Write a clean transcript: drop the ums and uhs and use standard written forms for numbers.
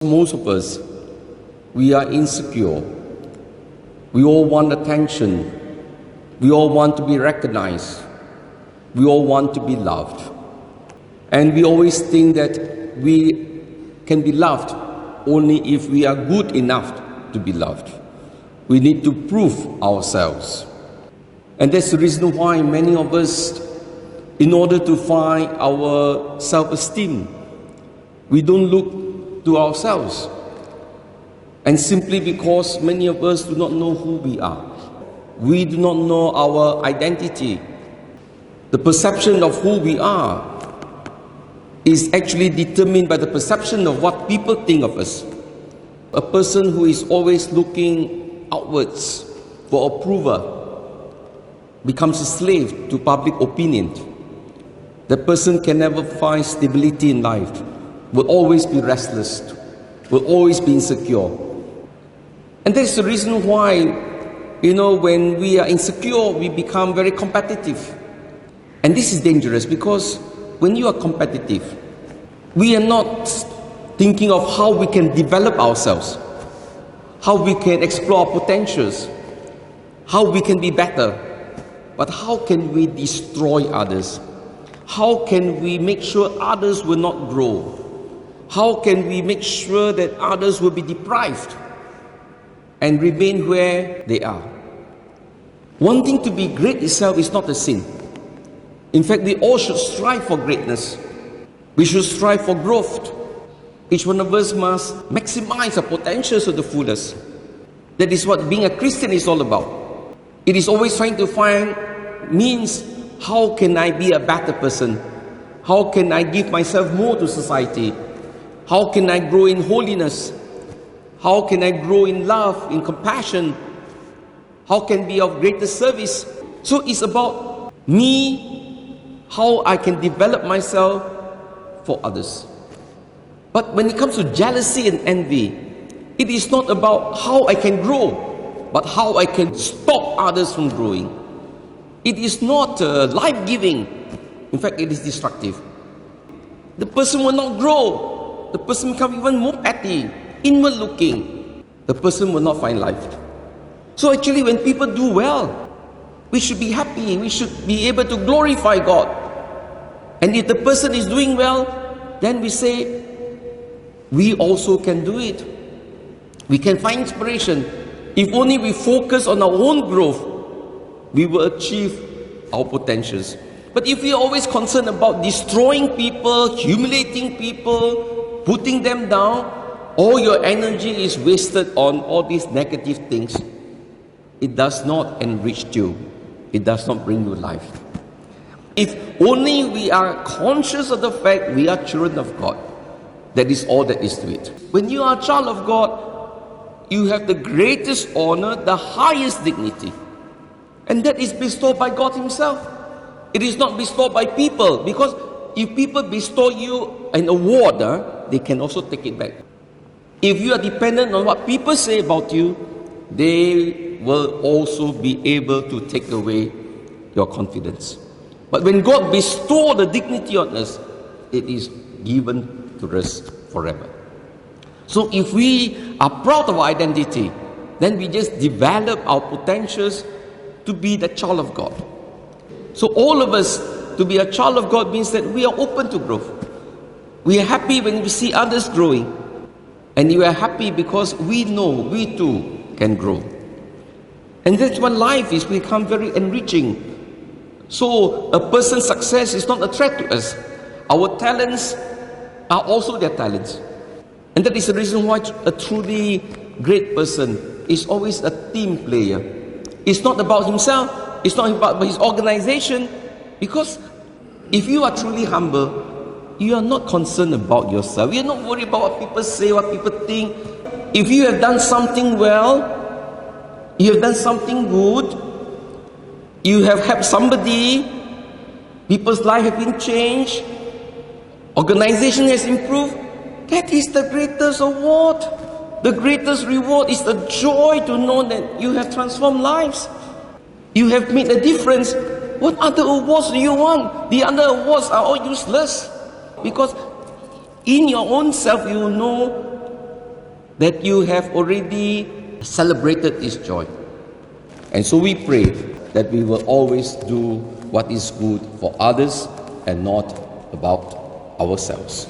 Most of us, we are insecure. We all want attention. We all want to be recognized. We all want to be loved. And we always think that we can be loved only if we are good enough to be loved. We need to prove ourselves. And that's the reason why many of us, in order to find our self-esteem, we don't look to ourselves. And simply because many of us do not know who we are. We do not know our identity. The perception of who we are is actually determined by the perception of what people think of us. A person who is always looking outwards for approval becomes a slave to public opinion. The person can never find stability in life, will always be restless, will always be insecure. And that's the reason why, when we are insecure, we become very competitive. And this is dangerous because when you are competitive, we are not thinking of how we can develop ourselves, how we can explore our potentials, how we can be better, but how can we destroy others? How can we make sure others will not grow? How can we make sure that others will be deprived and remain where they are? Wanting to be great itself is not a sin. In fact, we all should strive for greatness. We should strive for growth. Each one of us must maximize our potentials to the fullest. That is what being a Christian is all about. It is always trying to find means, how can I be a better person? How can I give myself more to society? How can I grow in holiness? How can I grow in love, in compassion? How can I be of greater service? So it's about me, how I can develop myself for others. But when it comes to jealousy and envy, it is not about how I can grow, but how I can stop others from growing. It is not life-giving. In fact, it is destructive. The person will not grow. The person becomes even more petty, inward-looking. The person will not find life. So actually, when people do well, we should be happy. We should be able to glorify God. And if the person is doing well, then we say, we also can do it. We can find inspiration. If only we focus on our own growth, we will achieve our potentials. But if we are always concerned about destroying people, humiliating people, putting them down, all your energy is wasted on all these negative things. It does not enrich you. It does not bring you life. If only we are conscious of the fact we are children of God, that is all that is to it. When you are a child of God, you have the greatest honor, the highest dignity. And that is bestowed by God Himself. It is not bestowed by people, because if people bestow you an award, they can also take it back. If you are dependent on what people say about you, they will also be able to take away your confidence. But when God bestows the dignity on us, it is given to us forever. So if we are proud of our identity, then we just develop our potentials to be the child of God. So all of us, to be a child of God means that we are open to growth. We are happy when we see others growing. And we are happy because we know we too can grow. And that's what life is, become very enriching. So a person's success is not a threat to us. Our talents are also their talents. And that is the reason why a truly great person is always a team player. It's not about himself. It's not about his organization. Because if you are truly humble, you are not concerned about yourself. You are not worried about what people say, what people think. If you have done something well, you have done something good, you have helped somebody, people's life have been changed, organization has improved, that is the greatest award. The greatest reward is the joy to know that you have transformed lives. You have made a difference. What other awards do you want? The other awards are all useless. Because in your own self, you know that you have already celebrated this joy. And so we pray that we will always do what is good for others and not about ourselves.